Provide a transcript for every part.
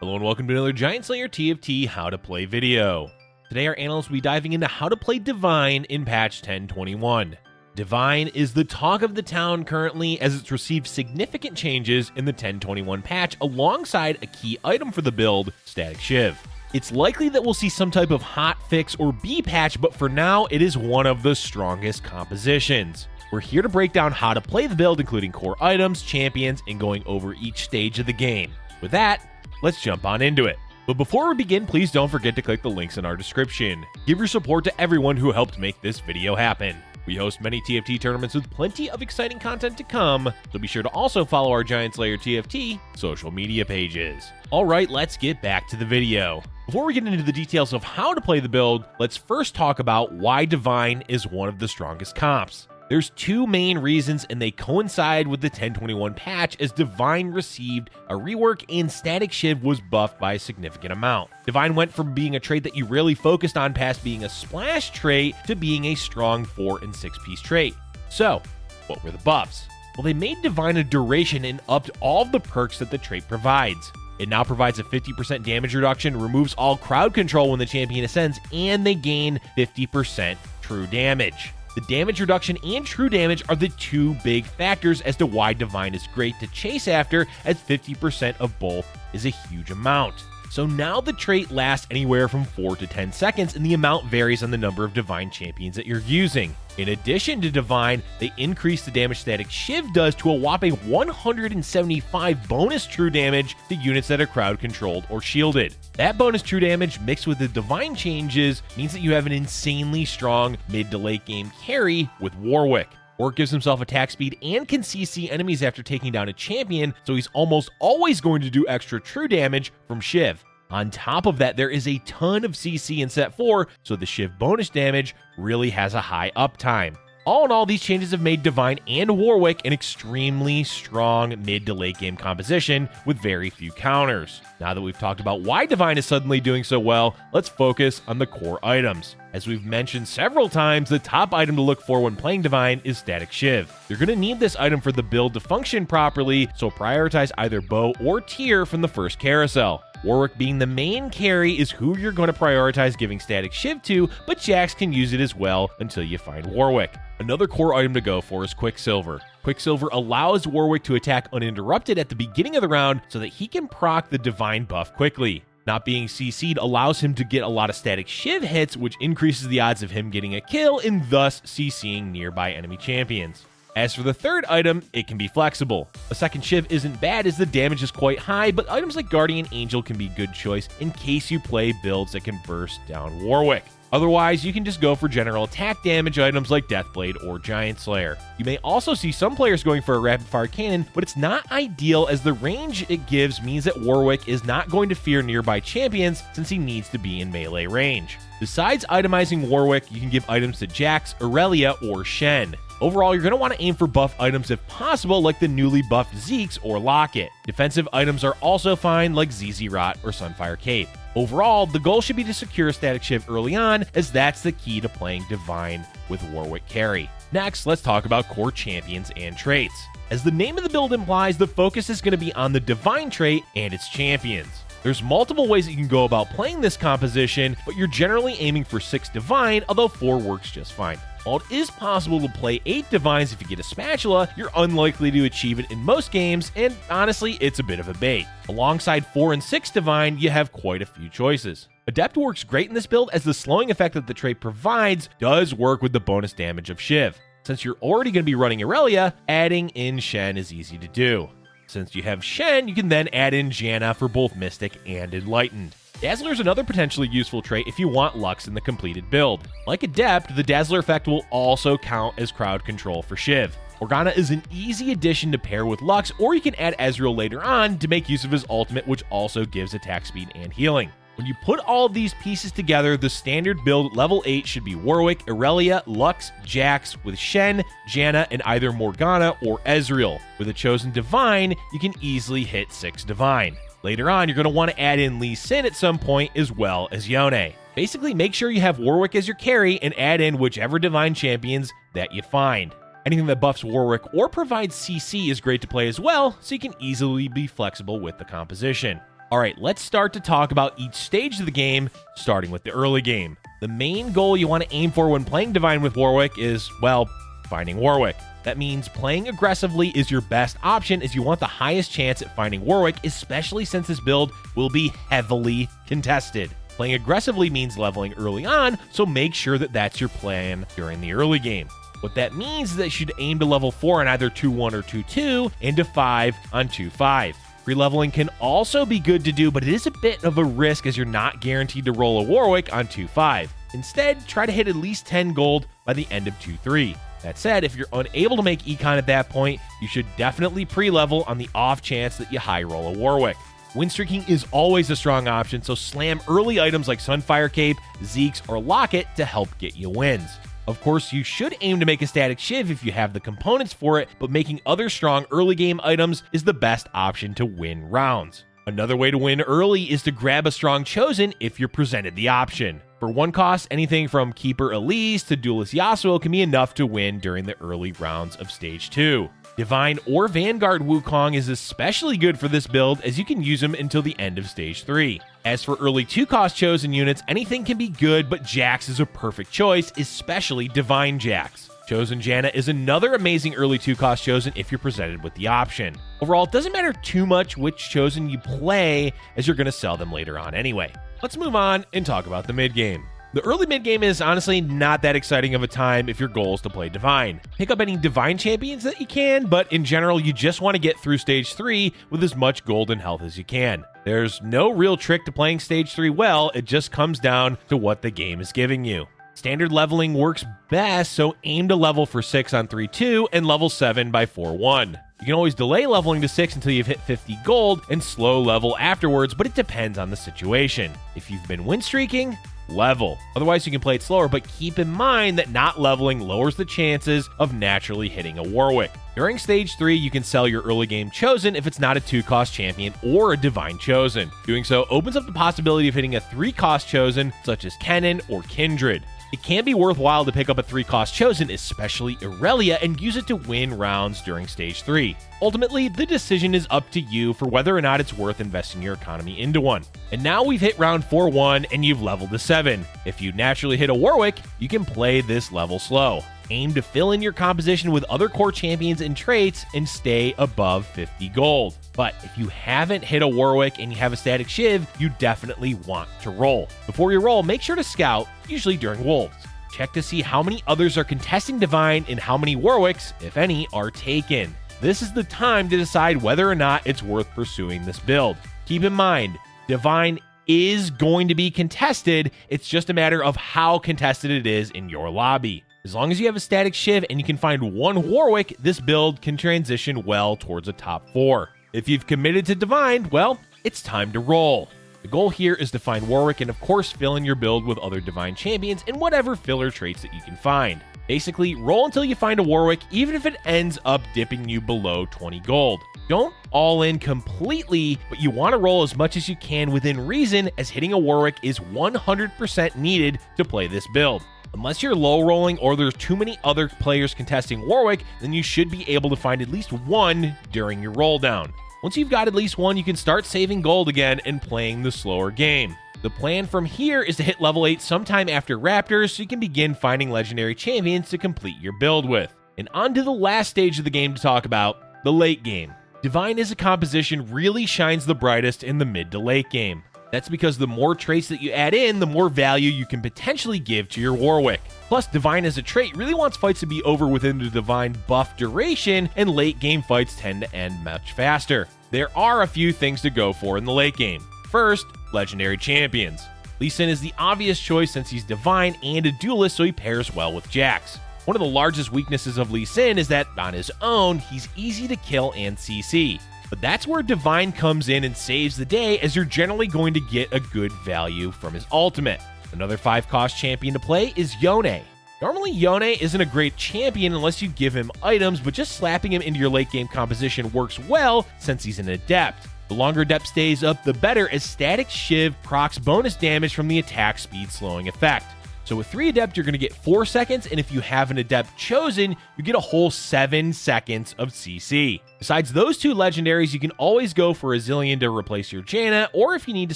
Hello and welcome to another GiantSlayerTV How to Play video. Today our analyst will be diving into how to play Divine in patch 10.21. Divine is the talk of the town currently as it's received significant changes in the 10.21 patch alongside a key item for the build, Static Shiv. It's likely that we'll see some type of hotfix or B patch, but for now it is one of the strongest compositions. We're here to break down how to play the build, including core items, champions, and going over each stage of the game. With that, let's jump on into it. But before we begin, please don't forget to click the links in our description. Give your support to everyone who helped make this video happen. We host many TFT tournaments with plenty of exciting content to come, so be sure to also follow our GiantSlayerTV social media pages. Alright, let's get back to the video. Before we get into the details of how to play the build, let's first talk about why Divine is one of the strongest comps. There's two main reasons, and they coincide with the 10.21 patch as Divine received a rework and Static Shiv was buffed by a significant amount. Divine went from being a trait that you rarely focused on past being a splash trait to being a strong 4 and 6 piece trait. So, what were the buffs? Well, they made Divine a duration and upped all of the perks that the trait provides. It now provides a 50% damage reduction, removes all crowd control when the champion ascends, and they gain 50% true damage. The damage reduction and true damage are the two big factors as to why Divine is great to chase after, as 50% of both is a huge amount. So now the trait lasts anywhere from 4 to 10 seconds, and the amount varies on the number of Divine champions that you're using. In addition to Divine, they increase the damage Static Shiv does to a whopping 175 bonus true damage to units that are crowd controlled or shielded. That bonus true damage mixed with the Divine changes means that you have an insanely strong mid to late game carry with Warwick. Warwick gives himself attack speed and can CC enemies after taking down a champion, so he's almost always going to do extra true damage from Shiv. On top of that, there is a ton of CC in set 4, so the Shiv bonus damage really has a high uptime. All in all, these changes have made Divine and Warwick an extremely strong mid to late game composition with very few counters. Now that we've talked about why Divine is suddenly doing so well, let's focus on the core items. As we've mentioned several times, the top item to look for when playing Divine is Static Shiv. You're going to need this item for the build to function properly, so prioritize either bow or tier from the first carousel. Warwick being the main carry is who you're going to prioritize giving Static Shiv to, but Jax can use it as well until you find Warwick. Another core item to go for is Quicksilver. Quicksilver allows Warwick to attack uninterrupted at the beginning of the round so that he can proc the Divine buff quickly. Not being CC'd allows him to get a lot of Static Shiv hits, which increases the odds of him getting a kill and thus CCing nearby enemy champions. As for the third item, it can be flexible. A second Shiv isn't bad as the damage is quite high, but items like Guardian Angel can be a good choice in case you play builds that can burst down Warwick. Otherwise, you can just go for general attack damage items like Deathblade or Giant Slayer. You may also see some players going for a rapid fire cannon, but it's not ideal as the range it gives means that Warwick is not going to fear nearby champions since he needs to be in melee range. Besides itemizing Warwick, you can give items to Jax, Aurelia, or Shen. Overall, you're going to want to aim for buff items if possible, like the newly buffed Zeke's or Locket. Defensive items are also fine, like ZZ Rot or Sunfire Cape. Overall, the goal should be to secure Static Shiv early on, as that's the key to playing Divine with Warwick carry. Next, let's talk about core champions and traits. As the name of the build implies, the focus is going to be on the Divine trait and its champions. There's multiple ways that you can go about playing this composition, but you're generally aiming for 6 Divine, although 4 works just fine. While it is possible to play 8 Divines if you get a spatula, you're unlikely to achieve it in most games, and honestly, it's a bit of a bait. Alongside 4 and 6 Divine, you have quite a few choices. Adept works great in this build as the slowing effect that the trait provides does work with the bonus damage of Shiv. Since you're already going to be running Aurelia, adding in Shen is easy to do. Since you have Shen, you can then add in Janna for both Mystic and Enlightened. Dazzler is another potentially useful trait if you want Lux in the completed build. Like Adept, the Dazzler effect will also count as crowd control for Shiv. Morgana is an easy addition to pair with Lux, or you can add Ezreal later on to make use of his ultimate, which also gives attack speed and healing. When you put all of these pieces together, the standard build level 8 should be Warwick, Aurelia, Lux, Jax, with Shen, Janna, and either Morgana or Ezreal. With a chosen Divine, you can easily hit 6 Divine. Later on, you're going to want to add in Lee Sin at some point, as well as Yone. Basically, make sure you have Warwick as your carry and add in whichever Divine champions that you find. Anything that buffs Warwick or provides CC is great to play as well, so you can easily be flexible with the composition. Alright, let's start to talk about each stage of the game, starting with the early game. The main goal you want to aim for when playing Divine with Warwick is, well, finding Warwick. That means playing aggressively is your best option as you want the highest chance at finding Warwick, especially since this build will be heavily contested. Playing aggressively means leveling early on, so make sure that that's your plan during the early game. What that means is that you should aim to level 4 on either 2-1 or 2-2, and to 5 on 2-5. Re-leveling can also be good to do, but it is a bit of a risk as you're not guaranteed to roll a Warwick on 2-5. Instead, try to hit at least 10 gold by the end of 2-3. That said, if you're unable to make econ at that point, you should definitely pre-level on the off chance that you high roll a Warwick. Win streaking is always a strong option, so slam early items like Sunfire Cape, Zeke's, or Locket to help get you wins. Of course, you should aim to make a static shiv if you have the components for it, but making other strong early game items is the best option to win rounds. Another way to win early is to grab a strong chosen if you're presented the option. For 1 cost, anything from Keeper Elise to Duelist Yasuo can be enough to win during the early rounds of Stage 2. Divine or Vanguard Wukong is especially good for this build as you can use them until the end of Stage 3. As for early 2-cost chosen units, anything can be good, but Jax is a perfect choice, especially Divine Jax. Chosen Janna is another amazing early 2-cost chosen if you're presented with the option. Overall, it doesn't matter too much which chosen you play as you're going to sell them later on anyway. Let's move on and talk about the mid-game. The early mid-game is honestly not that exciting of a time if your goal is to play Divine. Pick up any Divine champions that you can, but in general, you just want to get through Stage 3 with as much gold and health as you can. There's no real trick to playing Stage 3 well, it just comes down to what the game is giving you. Standard leveling works best, so aim to level for 6 on 3-2 and level 7 by 4-1. You can always delay leveling to 6 until you've hit 50 gold and slow level afterwards, but it depends on the situation. If you've been win streaking, level. Otherwise, you can play it slower, but keep in mind that not leveling lowers the chances of naturally hitting a Warwick. During Stage 3, you can sell your early game chosen if it's not a 2-cost champion or a Divine chosen. Doing so opens up the possibility of hitting a 3-cost chosen, such as Kennen or Kindred. It can be worthwhile to pick up a 3-cost chosen, especially Irelia, and use it to win rounds during Stage 3. Ultimately, the decision is up to you for whether or not it's worth investing your economy into one. And now we've hit round 4-1 and you've leveled to 7. If you naturally hit a Warwick, you can play this level slow. Aim to fill in your composition with other core champions and traits and stay above 50 gold. But if you haven't hit a Warwick and you have a static shiv, you definitely want to roll. Before you roll, make sure to scout, usually during Wolves. Check to see how many others are contesting Divine and how many Warwicks, if any, are taken. This is the time to decide whether or not it's worth pursuing this build. Keep in mind, Divine is going to be contested, it's just a matter of how contested it is in your lobby. As long as you have a static shiv and you can find 1 Warwick, this build can transition well towards a top 4. If you've committed to Divine, well, it's time to roll. The goal here is to find Warwick and of course fill in your build with other Divine champions and whatever filler traits that you can find. Basically, roll until you find a Warwick, even if it ends up dipping you below 20 gold. Don't all in completely, but you want to roll as much as you can within reason, as hitting a Warwick is 100% needed to play this build. Unless you're low rolling or there's too many other players contesting Warwick, then you should be able to find at least 1 during your roll down. Once you've got at least 1, you can start saving gold again and playing the slower game. The plan from here is to hit level 8 sometime after Raptors so you can begin finding legendary champions to complete your build with. And on to the last stage of the game to talk about, the late game. Divine as a composition really shines the brightest in the mid to late game. That's because the more traits that you add in, the more value you can potentially give to your Warwick. Plus, Divine as a trait really wants fights to be over within the Divine buff duration, and late game fights tend to end much faster. There are a few things to go for in the late game. First, legendary champions. Lee Sin is the obvious choice since he's Divine and a duelist, so he pairs well with Jax. One of the largest weaknesses of Lee Sin is that, on his own, he's easy to kill and CC. But that's where Divine comes in and saves the day, as you're generally going to get a good value from his ultimate. Another 5-cost champion to play is Yone. Normally, Yone isn't a great champion unless you give him items, but just slapping him into your late game composition works well since he's an adept. The longer adept stays up, the better, as static shiv procs bonus damage from the attack speed slowing effect. So with 3 Adept, you're going to get 4 seconds, and if you have an Adept chosen, you get a whole 7 seconds of CC. Besides those 2 legendaries, you can always go for a Zillion to replace your Janna, or if you need to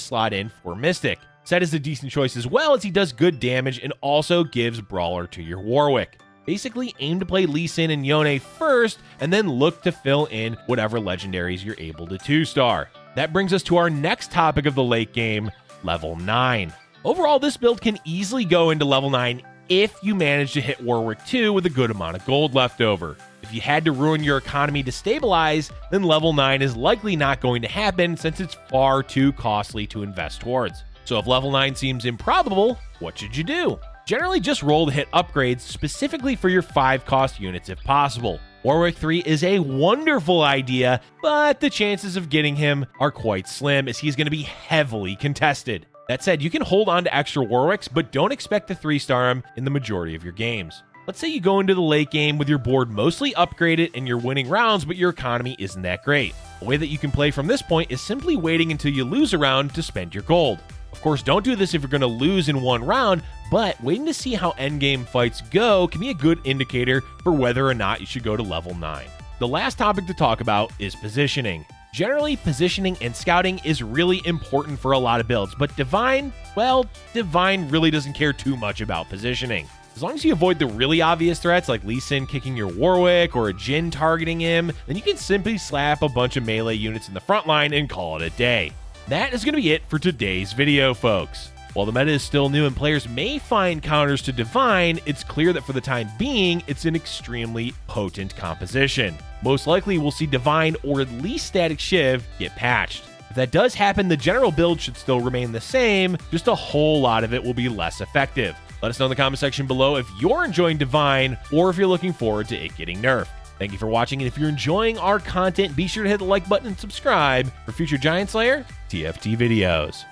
slot in for Mystic. Zed is a decent choice as well, as he does good damage and also gives Brawler to your Warwick. Basically, aim to play Lee Sin and Yone first, and then look to fill in whatever legendaries you're able to 2-star. That brings us to our next topic of the late game, level 9. Overall, this build can easily go into level 9 if you manage to hit Warwick 2 with a good amount of gold left over. If you had to ruin your economy to stabilize, then level 9 is likely not going to happen since it's far too costly to invest towards. So if level 9 seems improbable, what should you do? Generally just roll to hit upgrades specifically for your 5-cost units if possible. Warwick 3 is a wonderful idea, but the chances of getting him are quite slim as he's going to be heavily contested. That said, you can hold on to extra Warwicks, but don't expect to 3-star him in the majority of your games. Let's say you go into the late game with your board mostly upgraded and you're winning rounds, but your economy isn't that great. A way that you can play from this point is simply waiting until you lose a round to spend your gold. Of course, don't do this if you're going to lose in one round, but waiting to see how endgame fights go can be a good indicator for whether or not you should go to level 9. The last topic to talk about is positioning. Generally, positioning and scouting is really important for a lot of builds, but Divine, well, Divine really doesn't care too much about positioning. As long as you avoid the really obvious threats like Lee Sin kicking your Warwick or a Jhin targeting him, then you can simply slap a bunch of melee units in the front line and call it a day. That is going to be it for today's video, folks. While the meta is still new and players may find counters to Divine, it's clear that for the time being, it's an extremely potent composition. Most likely, we'll see Divine or at least Static Shiv get patched. If that does happen, the general build should still remain the same, just a whole lot of it will be less effective. Let us know in the comment section below if you're enjoying Divine or if you're looking forward to it getting nerfed. Thank you for watching, and if you're enjoying our content, be sure to hit the like button and subscribe for future Giant Slayer TFT videos.